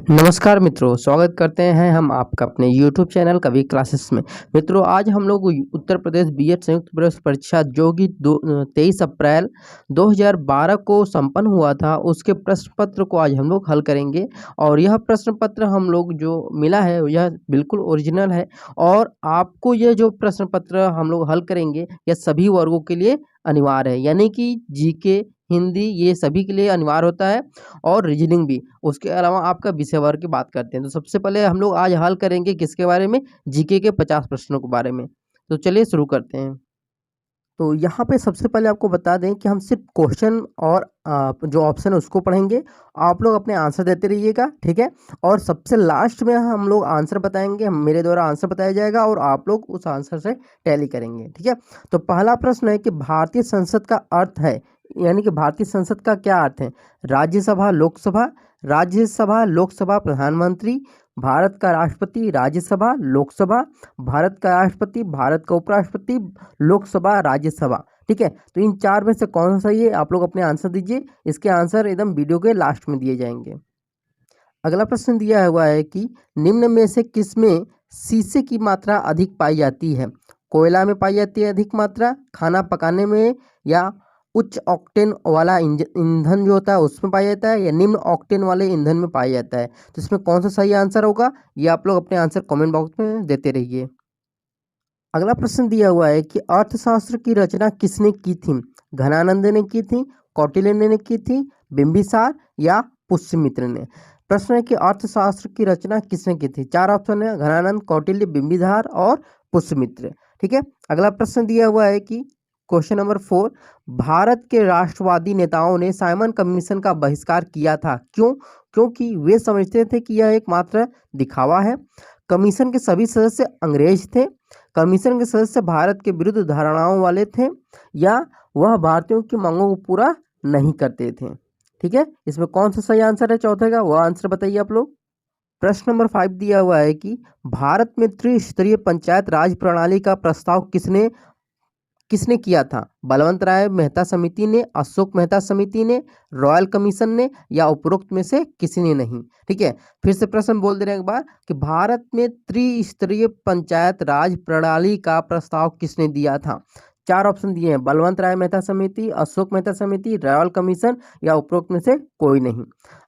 नमस्कार मित्रों, स्वागत करते हैं हम आपका अपने YouTube चैनल कवि क्लासेस में। मित्रों, आज हम लोग उत्तर प्रदेश बीएड संयुक्त प्रवेश परीक्षा जो कि 23 अप्रैल 2012 को संपन्न हुआ था, उसके प्रश्न पत्र को आज हम लोग हल करेंगे। और यह प्रश्न पत्र हम लोग जो मिला है यह बिल्कुल ओरिजिनल है और आपको यह जो प्रश्न पत्र हम लोग हल करेंगे यह सभी वर्गों के लिए अनिवार्य है, यानी कि जीके, हिंदी ये सभी के लिए अनिवार्य होता है और रीजनिंग भी। उसके अलावा आपका विषय वर्ग की बात करते हैं तो सबसे पहले हम लोग आज हल करेंगे किसके बारे में, जीके के 50 प्रश्नों के बारे में। तो चलिए शुरू करते हैं। तो यहाँ पे सबसे पहले आपको बता दें कि हम सिर्फ क्वेश्चन और जो ऑप्शन है उसको पढ़ेंगे। आप लोग अपने आंसर देते रहिएगा, ठीक है। और सबसे लास्ट में हम लोग आंसर बताएंगे, मेरे द्वारा आंसर बताया जाएगा और आप लोग उस आंसर से टैली करेंगे, ठीक है। तो पहला प्रश्न है कि भारतीय संसद का अर्थ है, यानी कि भारतीय संसद का क्या अर्थ है। राज्यसभा, लोकसभा, राज्यसभा लोकसभा प्रधानमंत्री, भारत का राष्ट्रपति, राज्यसभा लोकसभा, भारत का राष्ट्रपति, भारत का उपराष्ट्रपति, लोकसभा, राज्यसभा, ठीक है। तो इन चार में से कौन सा सही है, आप लोग अपने आंसर दीजिए। इसके आंसर एकदम वीडियो के लास्ट में दिए जाएंगे। अगला प्रश्न दिया हुआ है कि निम्न में से किसमें शीशे की मात्रा अधिक पाई जाती है। कोयला में पाई जाती है अधिक मात्रा, खाना पकाने में, या उच्च ऑक्टेन वाला ईंधन जो होता है उसमें पाया जाता है, या निम्न ऑक्टेन वाले ईंधन में पाया जाता है। तो इसमें कौन सा सही आंसर होगा, ये आप लोग अपने आंसर कमेंट बॉक्स में देते रहिए। अगला प्रश्न दिया हुआ है कि अर्थशास्त्र की रचना किसने की थी। घनानंद ने की थी, कौटिल्य ने की थी, बिंबिसार या पुष्यमित्र ने। प्रश्न है कि अर्थशास्त्र की रचना किसने की थी। चार ऑप्शन है, घनानंद, कौटिल्य, बिंबिसार और पुष्यमित्र, ठीक है। अगला प्रश्न दिया हुआ है कि क्वेश्चन नंबर 4, भारत के राष्ट्रवादी नेताओं ने साइमन कमीशन का बहिष्कार किया था, क्यों। क्योंकि वे समझते थे कि यह एक मात्र दिखावा है। कमीशन के सभी सदस्य अंग्रेज थे, कमीशन के सदस्य भारत के विरुद्ध धारणाओं वाले थे, या वह भारतीयों की मांगों को पूरा नहीं करते थे, ठीक है। इसमें कौन सा सही आंसर है चौथे का, वह आंसर बताइए आप लोग। प्रश्न नंबर 5 दिया हुआ है कि भारत में त्रिस्तरीय पंचायत राज प्रणाली का प्रस्ताव किसने किसने किया था। बलवंत राय मेहता समिति ने, अशोक मेहता समिति ने, रॉयल कमीशन ने, या उपरोक्त में से किसी ने नहीं, ठीक है। फिर से प्रश्न बोल दे रहे हैं एक बार कि भारत में त्रिस्तरीय पंचायत राज प्रणाली का प्रस्ताव किसने दिया था। चार ऑप्शन दिए हैं, बलवंत राय मेहता समिति, अशोक मेहता समिति, रॉयल कमीशन, या उपरोक्त में से कोई नहीं।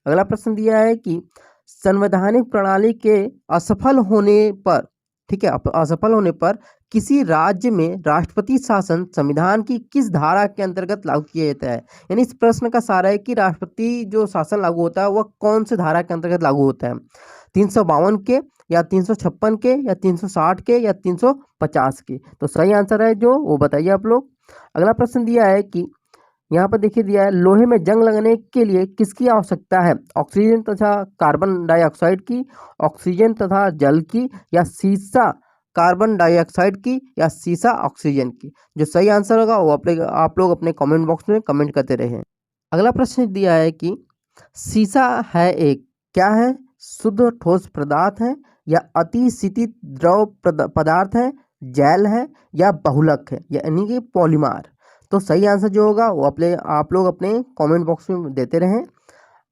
अगला प्रश्न दिया है कि संवैधानिक प्रणाली के असफल होने पर, ठीक है, असफल होने पर किसी राज्य में राष्ट्रपति शासन संविधान की किस धारा के अंतर्गत लागू किया जाता है। यानी इस प्रश्न का सारा है कि राष्ट्रपति जो शासन लागू होता है वह कौन से धारा के अंतर्गत लागू होता है। 352 के, या 356 के, या 360 के, या 350 के। तो सही आंसर है जो वो बताइए आप लोग। अगला प्रश्न दिया है कि यहाँ पर देखिए दिया है, लोहे में जंग लगने के लिए किसकी आवश्यकता है। ऑक्सीजन तथा कार्बन डाइऑक्साइड की, ऑक्सीजन तथा जल की, या सीसा कार्बन डाइऑक्साइड की, या सीसा ऑक्सीजन की। जो सही आंसर होगा वो आप लोग अपने कमेंट बॉक्स में कमेंट करते रहें। अगला प्रश्न दिया है कि सीसा है एक क्या है, शुद्ध ठोस पदार्थ है, या अति शीतित द्रव पदार्थ है, जैल है, या बहुलक है, यानी कि पॉलीमर। तो सही आंसर जो होगा वो आप लोग अपने कमेंट बॉक्स में देते रहें।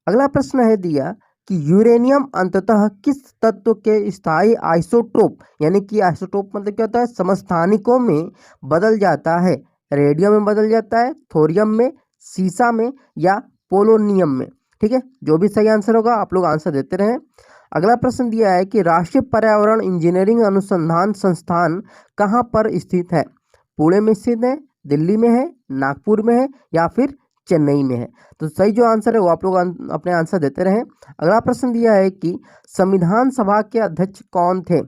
अगला प्रश्न है दिया कि यूरेनियम अंततः किस तत्व के स्थायी आइसोटोप, यानी कि आइसोटोप मतलब क्या होता है, समस्थानिकों में बदल जाता है। रेडियम में बदल जाता है, थोरियम में, सीसा में, या पोलोनियम में, ठीक है। जो भी सही आंसर होगा आप लोग आंसर देते रहें। अगला प्रश्न दिया है कि राष्ट्रीय पर्यावरण इंजीनियरिंग अनुसंधान संस्थान कहाँ पर स्थित है। पुणे में स्थित है, दिल्ली में है, नागपुर में है, या फिर चेन्नई में है। तो सही जो आंसर है वो आप लोग अपने आंसर देते रहें। अगला प्रश्न दिया है कि संविधान सभा के अध्यक्ष कौन थे।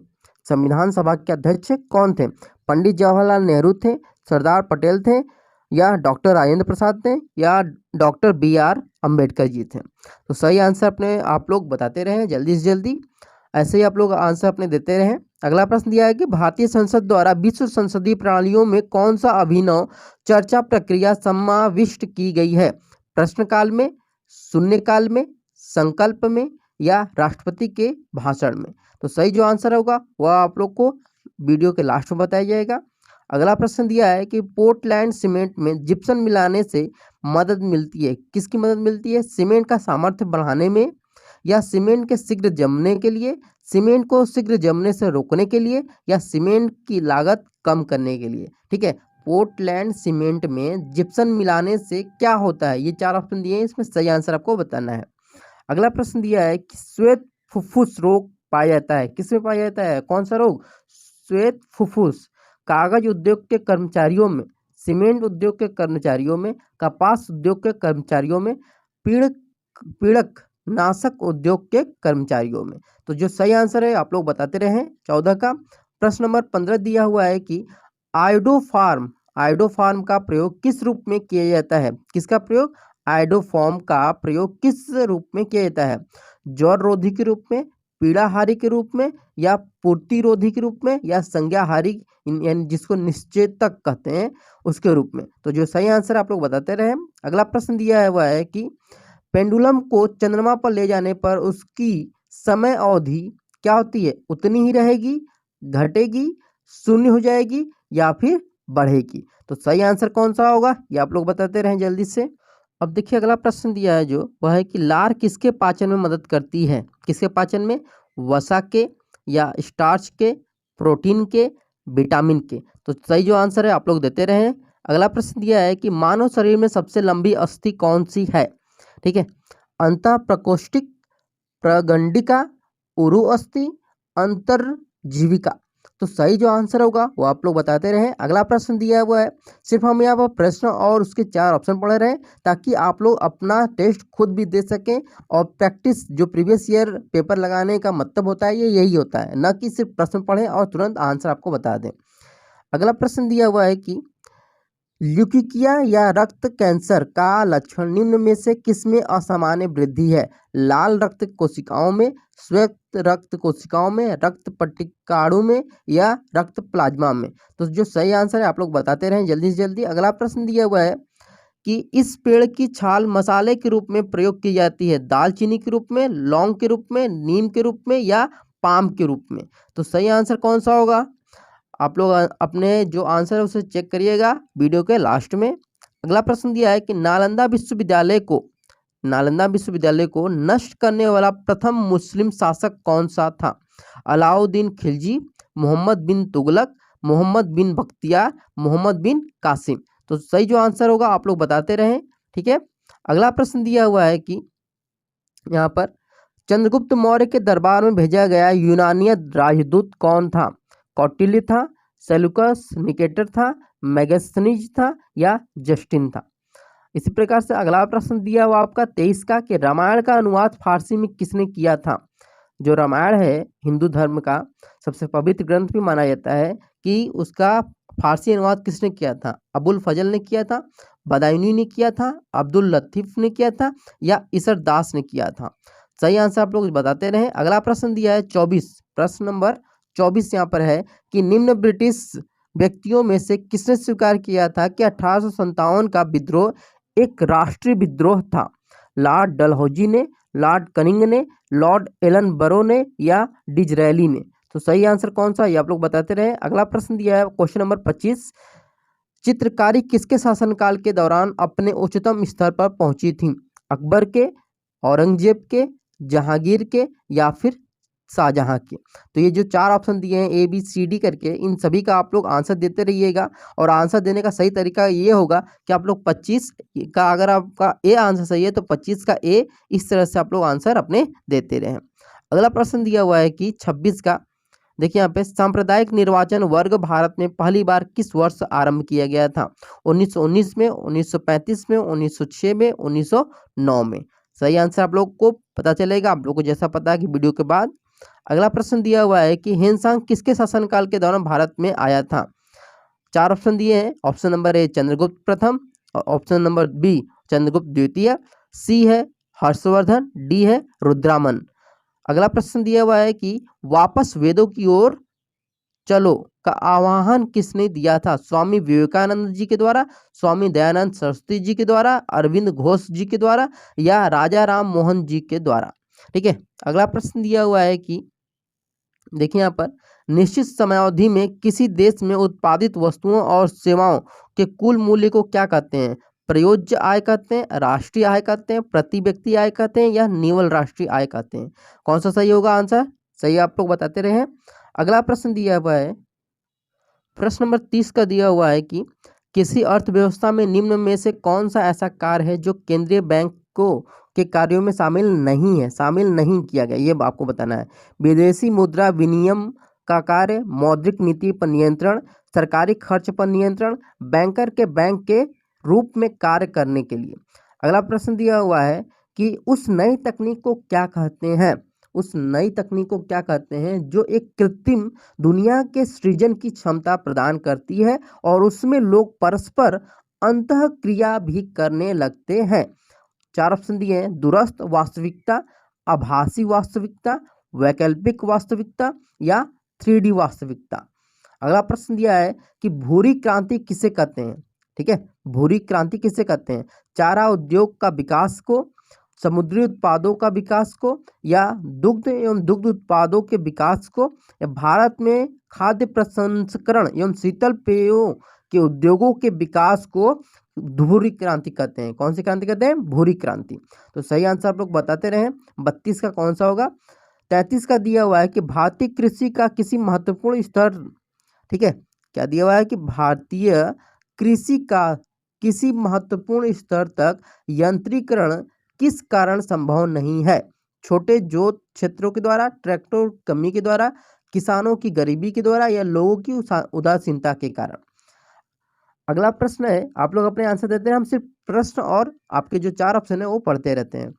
संविधान सभा के अध्यक्ष कौन थे। पंडित जवाहरलाल नेहरू थे, सरदार पटेल थे, या डॉक्टर राजेंद्र प्रसाद थे, या डॉक्टर BR अम्बेडकर जी थे। तो सही आंसर अपने आप लोग बताते रहें जल्दी से जल्दी, ऐसे ही आप लोग आंसर अपने देते रहें। अगला प्रश्न दिया है कि भारतीय संसद द्वारा विश्व संसदीय प्रणालियों में कौन सा अभिनव चर्चा प्रक्रिया समाविष्ट की गई है। प्रश्नकाल में, शून्यकाल में, संकल्प में, या राष्ट्रपति के भाषण में। तो सही जो आंसर होगा वह आप लोग को वीडियो के लास्ट में बताया जाएगा। अगला प्रश्न दिया है कि पोर्टलैंड सीमेंट में जिप्सम मिलाने से मदद मिलती है, किसकी मदद मिलती है। सीमेंट का सामर्थ्य बढ़ाने में, या सीमेंट के शीघ्र जमने के लिए, सीमेंट को शीघ्र जमने से रोकने के लिए, या सीमेंट की लागत कम करने के लिए। ठीक है, पोर्टलैंड सीमेंट में जिप्सम मिलाने से क्या होता है? ये 4 ऑप्शन दिए हैं, इसमें सही आंसर आपको बताना है। अगला प्रश्न दिया है कि श्वेत फुफ्फुस रोग पाया जाता है, किसमें पाया जाता है? कौन सा रोग? श्वेत फुफ्फुस कागज उद्योग के कर्मचारियों में, सीमेंट उद्योग के कर्मचारियों में, कपास उद्योग के कर्मचारियों में, पीड़क नाशक उद्योग के कर्मचारियों में। तो जो सही आंसर है आप लोग बताते रहे। 14 का प्रश्न नंबर 15 दिया हुआ है कि आयोडोफार्म का प्रयोग किस रूप में किया जाता है? किसका प्रयोग? आयोडोफॉर्म का प्रयोग किस रूप में किया जाता है? जौर रोधी के रूप में, पीड़ाहारी के रूप में, या पूर्तिरोधी के रूप में, या संज्ञाहारी यानी जिसको निश्चेतक कहते हैं उसके रूप में। तो जो सही आंसर आप लोग बताते रहे। अगला प्रश्न दिया है वह है कि पेंडुलम को चंद्रमा पर ले जाने पर उसकी समय अवधि क्या होती है? उतनी ही रहेगी, घटेगी, शून्य हो जाएगी, या फिर बढ़ेगी? तो सही आंसर कौन सा होगा ये आप लोग बताते रहें जल्दी से। अब देखिए अगला प्रश्न दिया है जो वह है कि लार किसके पाचन में मदद करती है? किसके पाचन में? वसा के, या स्टार्च के, प्रोटीन के, विटामिन के? तो सही जो आंसर है आप लोग देते रहें। अगला प्रश्न दिया है कि मानव शरीर में सबसे लंबी अस्थि कौन सी है? ठीक है, अंतः प्रकोष्ठिक, प्रगंडिका, उरु अस्थि, अंतर्जीविका? तो सही जो आंसर होगा वो आप लोग बताते रहें। अगला प्रश्न दिया हुआ है, सिर्फ हम यहाँ पर प्रश्न और उसके 4 ऑप्शन पढ़े रहें ताकि आप लोग अपना टेस्ट खुद भी दे सकें। और प्रैक्टिस जो प्रीवियस ईयर पेपर लगाने का मतलब होता है ये यही होता है, न कि सिर्फ प्रश्न पढ़ें और तुरंत आंसर आपको बता दें। अगला प्रश्न दिया हुआ है कि ल्यूकीकिया या रक्त कैंसर का लक्षण निम्न में से किसमें असामान्य वृद्धि है? लाल रक्त कोशिकाओं में, श्वेत रक्त कोशिकाओं में, रक्त पट्टिकाणु में, या रक्त प्लाज्मा में? तो जो सही आंसर है आप लोग बताते रहें जल्दी से जल्दी। अगला प्रश्न दिया हुआ है कि इस पेड़ की छाल मसाले के रूप में प्रयोग की जाती है? दालचीनी के रूप में, लौंग के रूप में, नीम के रूप में, या पाम के रूप में? तो सही आंसर कौन सा होगा? आप लोग अपने जो आंसर है उसे चेक करिएगा वीडियो के लास्ट में। अगला प्रश्न दिया है कि नालंदा विश्वविद्यालय को नष्ट करने वाला प्रथम मुस्लिम शासक कौन सा था? अलाउद्दीन खिलजी, मोहम्मद बिन तुगलक, मोहम्मद बिन बख्तियार, मोहम्मद बिन कासिम? तो सही जो आंसर होगा आप लोग बताते रहें। ठीक है, अगला प्रश्न दिया हुआ है कि यहाँ पर चंद्रगुप्त मौर्य के दरबार में भेजा गया यूनानी राजदूत कौन था? कौटिल्य था, सेलुकस निकेटर था, मैगस्थनीज था, या जस्टिन था? इसी प्रकार से अगला प्रश्न दिया हुआ आपका 23 का कि रामायण का अनुवाद फारसी में किसने किया था? जो रामायण है हिंदू धर्म का सबसे पवित्र ग्रंथ भी माना जाता है कि उसका फारसी अनुवाद किसने किया था? अबुल फजल ने किया था, बदायूनी ने किया था, अब्दुल लतीफ ने किया था, या ईसर दास ने किया था? सही आंसर आप लोग बताते रहें। अगला प्रश्न दिया है 24, प्रश्न नंबर 24 यहाँ पर है कि निम्न ब्रिटिश व्यक्तियों में से किसने स्वीकार किया था कि 1857 का विद्रोह एक राष्ट्रीय विद्रोह था? लॉर्ड डलहौजी ने, लॉर्ड कनिंग ने, लॉर्ड एलन बरो ने, या डिजरेली ने? तो सही आंसर कौन सा ये आप लोग बताते रहे। अगला प्रश्न दिया है क्वेश्चन नंबर 25, चित्रकारी किसके शासनकाल के दौरान अपने उच्चतम स्तर पर पहुंची थी? अकबर के, औरंगजेब के, जहांगीर के, या फिर शाहजहां के? तो ये जो 4 ऑप्शन दिए हैं ABCD करके, इन सभी का आप लोग आंसर देते रहिएगा। और आंसर देने का सही तरीका ये होगा कि आप लोग 25 का अगर आपका ए आंसर सही है तो 25 का ए, इस तरह से आप लोग आंसर अपने देते रहें। अगला प्रश्न दिया हुआ है कि 26 का, देखिए यहाँ पे सांप्रदायिक निर्वाचन वर्ग भारत में पहली बार किस वर्ष आरंभ किया गया था? 1919 में, 1935 में, 1906 में, 1909 में? सही आंसर आप लोग को पता चलेगा, आप लोग को जैसा पता है कि वीडियो के बाद। अगला प्रश्न दिया हुआ है कि ह्वेनसांग किसके शासनकाल के दौरान भारत में आया था? 4 ऑप्शन दिए हैं। ऑप्शन नंबर ए चंद्रगुप्त प्रथम, ऑप्शन नंबर बी चंद्रगुप्त द्वितीय, सी है हर्षवर्धन, डी है रुद्रामन? अगला प्रश्न दिया हुआ है कि वापस वेदों की ओर चलो का आह्वान किसने दिया था? स्वामी विवेकानंद जी के द्वारा, स्वामी दयानंद सरस्वती जी के द्वारा, अरविंद घोष जी के द्वारा, या राजा राम मोहन जी के द्वारा? ठीक है, अगला प्रश्न दिया हुआ है कि देखिए यहाँ पर निश्चित समयावधि में किसी देश में उत्पादित वस्तुओं और सेवाओं के कुल मूल्य को क्या कहते हैं? प्रयोज्य आय कहते हैं, राष्ट्रीय आय कहते हैं, प्रति व्यक्ति आय कहते हैं, या निवल राष्ट्रीय आय कहते हैं? कौन सा सही होगा आंसर? सही आप लोग बताते रहे। अगला प्रश्न दिया हुआ है, प्रश्न नंबर 30 का दिया हुआ है कि किसी अर्थव्यवस्था में निम्न में से कौन सा ऐसा कार्य है जो केंद्रीय बैंकों के कार्यों में शामिल नहीं है, शामिल नहीं किया गया, ये आपको बताना है। विदेशी मुद्रा विनिमय का कार्य, मौद्रिक नीति पर नियंत्रण, सरकारी खर्च पर नियंत्रण, बैंकर के बैंक के रूप में कार्य करने के लिए। अगला प्रश्न दिया हुआ है कि उस नई तकनीक को क्या कहते हैं? उस नई तकनीक को क्या कहते हैं जो एक कृत्रिम दुनिया के सृजन की क्षमता प्रदान करती है और उसमें लोग परस्पर अंतःक्रिया भी करने लगते हैं? 4 ऑप्शन दिए हैं, दूरस्थ वास्तविकता, आभासी वास्तविकता, वैकल्पिक वास्तविकता, या 3D वास्तविकता। अगला प्रश्न दिया है कि भूरी क्रांति किसे कहते हैं? ठीक है, भूरी क्रांति किसे कहते हैं? चारा उद्योग का विकास को, समुद्री उत्पादों का विकास को, या दुग्ध एवं दुग्ध उत्पादों के विकास को, या भारत में खाद्य प्रसंस्करण एवं शीतल पेयों के उद्योगों के विकास को भूरी क्रांति कहते हैं? कौन सी क्रांति कहते हैं? भूरी क्रांति। तो सही आंसर आप लोग बताते रहे। 32 का कौन सा होगा? 33 का दिया हुआ है कि भारतीय कृषि का किसी महत्वपूर्ण स्तर, ठीक है, क्या दिया हुआ है कि भारतीय कृषि का किसी महत्वपूर्ण स्तर तक यंत्रीकरण किस कारण संभव नहीं है? छोटे जोत क्षेत्रों के द्वारा, ट्रैक्टर कमी के द्वारा, किसानों की गरीबी के द्वारा, या लोगों की उदासीनता के कारण? अगला प्रश्न है, आप लोग अपने आंसर देते हैं, हम सिर्फ प्रश्न और आपके जो 4 ऑप्शन है वो पढ़ते रहते हैं।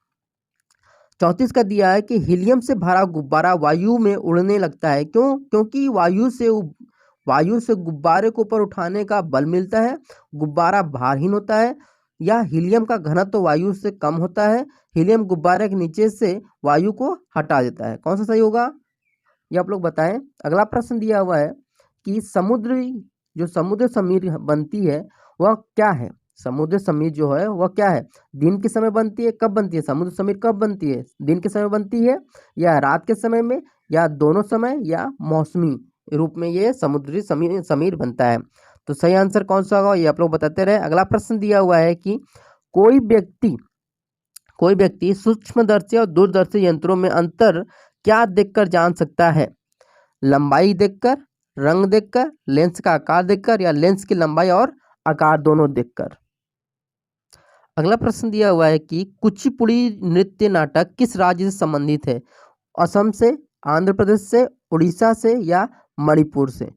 34 का दिया है कि हीलियम से भरा गुब्बारा वायु में उड़ने लगता है, क्यों? क्योंकि वायु से गुब्बारे को ऊपर उठाने का बल मिलता है, गुब्बारा भारहीन होता है, या हीलियम का घनत्व तो वायु से कम होता है, हीलियम गुब्बारे के नीचे से वायु को हटा देता है? कौन सा सही होगा ये आप लोग बताएं। अगला प्रश्न दिया हुआ है कि समुद्र समीर बनती है वह क्या है? समुद्र समीर जो है वह क्या है? दिन के समय बनती है? कब बनती है समुद्र समीर? कब बनती है? दिन के समय बनती है, या रात के समय में, या दोनों समय, या मौसमी रूप में ये समुद्री समीर बनता है? तो सही आंसर कौन सा होगा ये आप लोग बताते रहे। अगला प्रश्न दिया हुआ है कि कोई व्यक्ति सूक्ष्मदर्शी और दूरदर्शी यंत्रों में अंतर क्या देखकर जान सकता है? लंबाई देखकर, रंग देखकर, लेंस का आकार देखकर, या लेंस की लंबाई और आकार दोनों देखकर? अगला प्रश्न दिया हुआ है कि कुचिपुड़ी नृत्य नाटक किस राज्य से संबंधित है? असम से, आंध्र प्रदेश से, उड़ीसा से, या मणिपुर से?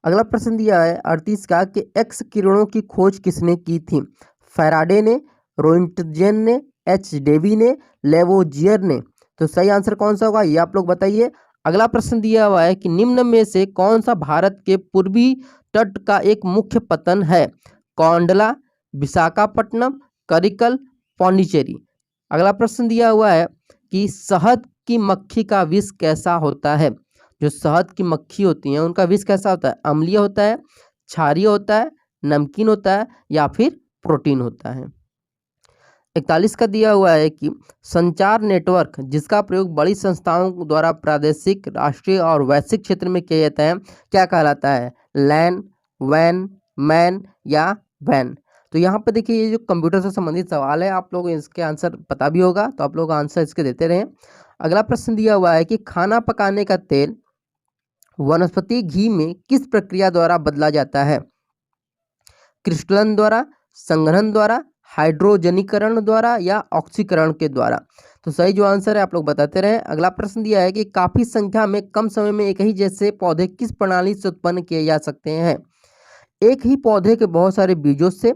अगला प्रश्न दिया है 38 का कि एक्स किरणों की खोज किसने की थी? फैराडे ने, रोइंटजेन ने, एच डेवी ने, लेवोजियर ने? तो सही आंसर कौन सा होगा ये आप लोग बताइए। अगला प्रश्न दिया हुआ है कि निम्न में से कौन सा भारत के पूर्वी तट का एक मुख्य पत्तन है? कोंडला, विशाखापट्टनम, करिकल, पौंडीचेरी? अगला प्रश्न दिया हुआ है कि शहद की मक्खी का विष कैसा होता है? जो शहद की मक्खी होती हैं उनका विष कैसा होता है? अम्लीय होता है, क्षारीय होता है, नमकीन होता है, या फिर प्रोटीन होता है? 41 का दिया हुआ है कि संचार नेटवर्क जिसका प्रयोग बड़ी संस्थाओं द्वारा प्रादेशिक, राष्ट्रीय और वैश्विक क्षेत्र में किया जाता है क्या कहलाता है? लैन, वैन, मैन, या वैन? तो यहाँ पे देखिए ये जो कंप्यूटर से संबंधित सवाल है, आप लोग इसके आंसर पता भी होगा तो आप लोग आंसर इसके देते रहें। अगला प्रश्न दिया हुआ है कि खाना पकाने का तेल वनस्पति घी में किस प्रक्रिया द्वारा बदला जाता है? क्रिस्टलन द्वारा, संघनन द्वारा, हाइड्रोजनीकरण द्वारा, या ऑक्सीकरण के द्वारा? तो सही जो आंसर है आप लोग बताते रहें। अगला प्रश्न दिया है कि काफी संख्या में कम समय में एक ही जैसे पौधे किस प्रणाली से उत्पन्न किए जा सकते हैं? एक ही पौधे के बहुत सारे बीजों से,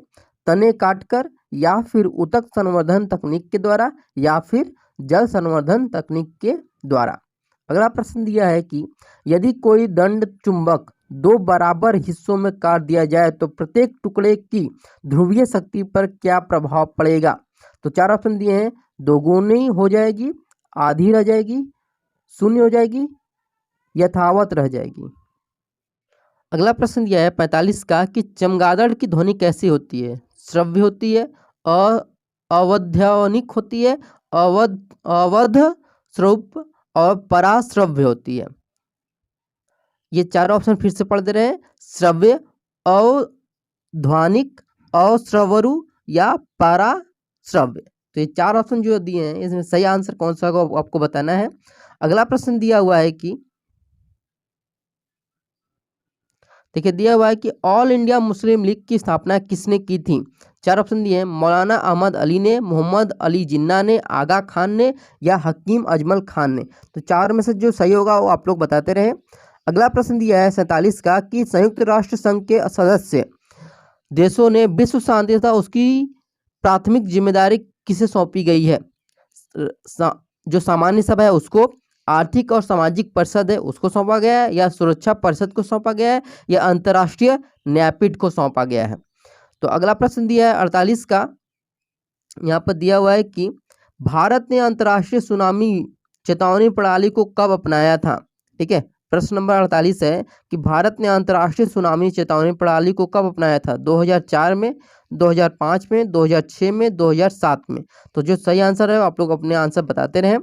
तने काटकर, या फिर उत्तक संवर्धन तकनीक के द्वारा, या फिर जल संवर्धन तकनीक के द्वारा? अगला प्रश्न दिया है कि यदि कोई दंड चुंबक 2 बराबर हिस्सों में काट दिया जाए तो प्रत्येक टुकड़े की ध्रुवीय शक्ति पर क्या प्रभाव पड़ेगा? तो 4 ऑप्शन दिए हैं, दोगुनी हो जाएगी, आधी रह जाएगी, शून्य हो जाएगी, यथावत रह जाएगी? अगला प्रश्न दिया है 45 का कि चमगादड़ की ध्वनि कैसी होती है? श्रव्य होती है, अवधानिक होती है, अवध श्रव्य, और पराश्रव्य होती है? ये 4 ऑप्शन फिर से पढ़ दे रहे हैं, श्रव्य, अवधानिक, अश्रवरु, या पराश्रव्य। तो ये 4 ऑप्शन जो दिए हैं इसमें सही आंसर कौन सा होगा आपको बताना है। अगला प्रश्न दिया हुआ है कि देखिए दिया हुआ है कि ऑल इंडिया मुस्लिम लीग की स्थापना किसने की थी। 4 ऑप्शन दिए हैं, मौलाना अहमद अली ने, मोहम्मद अली जिन्ना ने, आगा खान ने या हकीम अजमल खान ने। तो 4 में से जो सही होगा वो आप लोग बताते रहे। अगला प्रश्न दिया है 47 का कि संयुक्त राष्ट्र संघ के सदस्य देशों ने विश्व शांति तथा उसकी प्राथमिक जिम्मेदारी किसे सौंपी गई है। जो सामान्य सभा है उसको, आर्थिक और सामाजिक परिषद है उसको सौंपा गया है, या सुरक्षा परिषद को सौंपा गया है, या अंतर्राष्ट्रीय न्यायपीठ को सौंपा गया है। तो अगला प्रश्न दिया है 48 का, यहाँ पर दिया हुआ है कि भारत ने अंतर्राष्ट्रीय सुनामी चेतावनी प्रणाली को कब अपनाया था। ठीक है, प्रश्न नंबर 48 है कि भारत ने अंतर्राष्ट्रीय सुनामी चेतावनी प्रणाली को कब अपनाया था। 2004 में, 2005 में, 2006 में, 2007 में। तो जो सही आंसर है आप लोग अपने आंसर बताते रहें।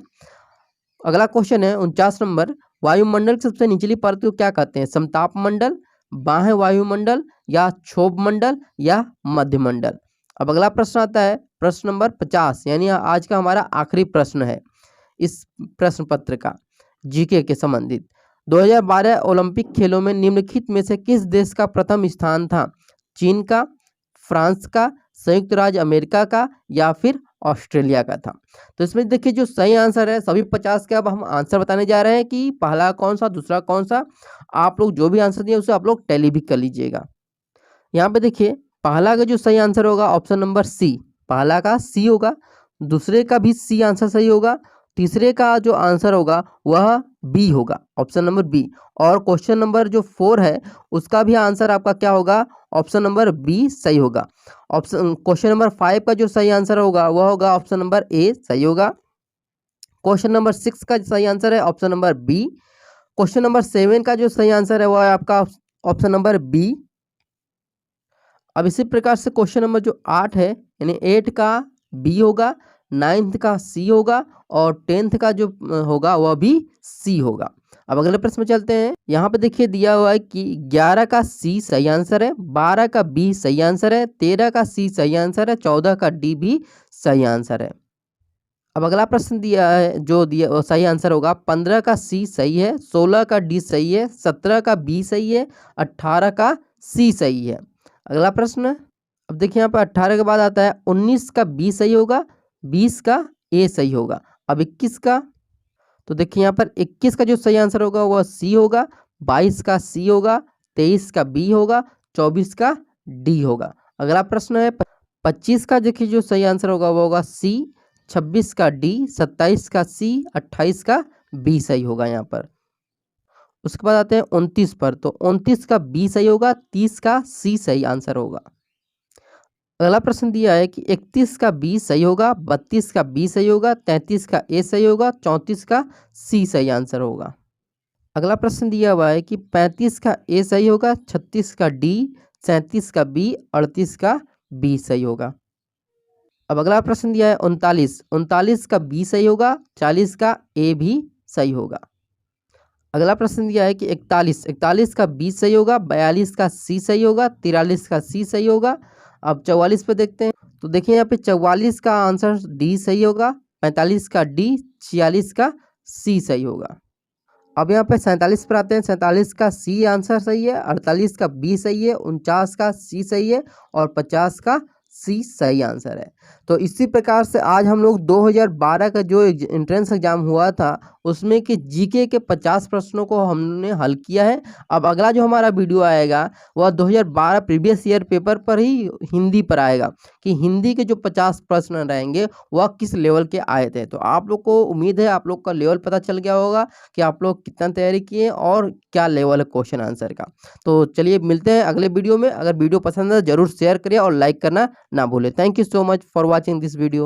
अगला क्वेश्चन है 49 नंबर, वायुमंडल की सबसे निचली परत को क्या कहते हैं। समताप मंडल, बाह्य वायुमंडल, या क्षोभ मंडल, या मध्यमंडल। अब अगला प्रश्न आता है प्रश्न नंबर 50, यानी आज का हमारा आखिरी प्रश्न है इस प्रश्न पत्र का, जीके के संबंधित। 2012 ओलंपिक खेलों में निम्नलिखित में से किस देश का प्रथम स्थान था। चीन का, फ्रांस का, संयुक्त राज्य अमेरिका का, या फिर ऑस्ट्रेलिया का था। तो इसमें देखिए जो सही आंसर है सभी 50 के अब हम आंसर बताने जा रहे हैं कि पहला कौन सा, दूसरा कौन सा। आप लोग जो भी आंसर दिए उसे आप लोग टैली भी कर लीजिएगा। यहाँ पे देखिए पहला का जो सही आंसर होगा ऑप्शन नंबर सी, पहला का सी होगा, दूसरे का भी सी आंसर सही होगा, तीसरे का जो आंसर होगा वह बी होगा, ऑप्शन नंबर बी। और क्वेश्चन नंबर जो 4 है उसका भी आंसर आपका क्या होगा, ऑप्शन नंबर बी सही होगा। ऑप्शन क्वेश्चन नंबर 5 का जो सही आंसर होगा वह होगा ऑप्शन नंबर ए सही होगा। क्वेश्चन नंबर 6 का सही आंसर है option number B. Question number 7 का जो सही आंसर है वह है आपका ऑप्शन नंबर बी। अब इसी प्रकार से क्वेश्चन नंबर जो 8 है यानी 8 का बी होगा, 9th का सी होगा, और 10th का जो होगा वह भी सी होगा। अब अगले प्रश्न में चलते हैं। यहाँ पे देखिए दिया हुआ है कि 11 का सी सही आंसर है, 12 का बी सही आंसर है, 13 का सी सही आंसर है, 14 का डी भी सही आंसर है। अब अगला प्रश्न दिया है जो दिया सही आंसर होगा 15 का सी सही है, 16 का डी सही है, 17 का बी सही है, 18 का सी सही है। अगला प्रश्न, अब देखिए यहाँ पर 18 के बाद आता है 19 का बी सही होगा, 20 का ए सही होगा। अब 21 का, तो देखिए यहाँ पर 21 का जो सही आंसर होगा वह सी होगा, 22 का सी होगा, 23 का बी होगा, 24 का डी होगा। अगला प्रश्न है 25 का देखिए जो सही आंसर होगा वो होगा सी, 26 का डी, 27 का सी, 28 का बी सही होगा यहाँ पर। उसके बाद आते हैं 29 पर, तो 29 का बी सही होगा, 30 का सी सही आंसर होगा। अगला प्रश्न दिया है कि 31 का बी सही होगा, 32 का बी सही होगा, 33 का ए सही होगा, 34 का सी सही आंसर होगा। अगला प्रश्न दिया हुआ है कि 35 का ए सही होगा, 36 का डी, 37 का बी, 38 का बी सही होगा। अब अगला प्रश्न दिया है 39 का बी सही होगा, 40 का ए भी सही होगा। अगला प्रश्न दिया है कि 41 का बी सही होगा, 42 का सी सही होगा, 43 का सी सही होगा। अब 44 पे देखते हैं, तो देखिए यहाँ पे 44 का आंसर डी सही होगा, 45 का डी, 46 का सी सही होगा। अब यहाँ पे 47 पर आते हैं, 47 का सी आंसर सही है, 48 का बी सही है, 49 का सी सही है, और 50 का सी सही आंसर है। तो इसी प्रकार से आज हम लोग 2012 का जो एंट्रेंस एग्जाम हुआ था उसमें कि जीके के 50 प्रश्नों को हमने हल किया है। अब अगला जो हमारा वीडियो आएगा वह 2012 प्रीवियस ईयर पेपर पर ही हिंदी पर आएगा कि हिंदी के जो 50 प्रश्न रहेंगे वह किस लेवल के आए थे। तो आप लोग को उम्मीद है आप लोग का लेवल पता चल गया होगा कि आप लोग कितना तैयारी किए और क्या लेवल है क्वेश्चन आंसर का। तो चलिए मिलते हैं अगले वीडियो में। अगर वीडियो पसंद है जरूर शेयर करिए और लाइक करना ना भूलें। Thank you so much for watching this video.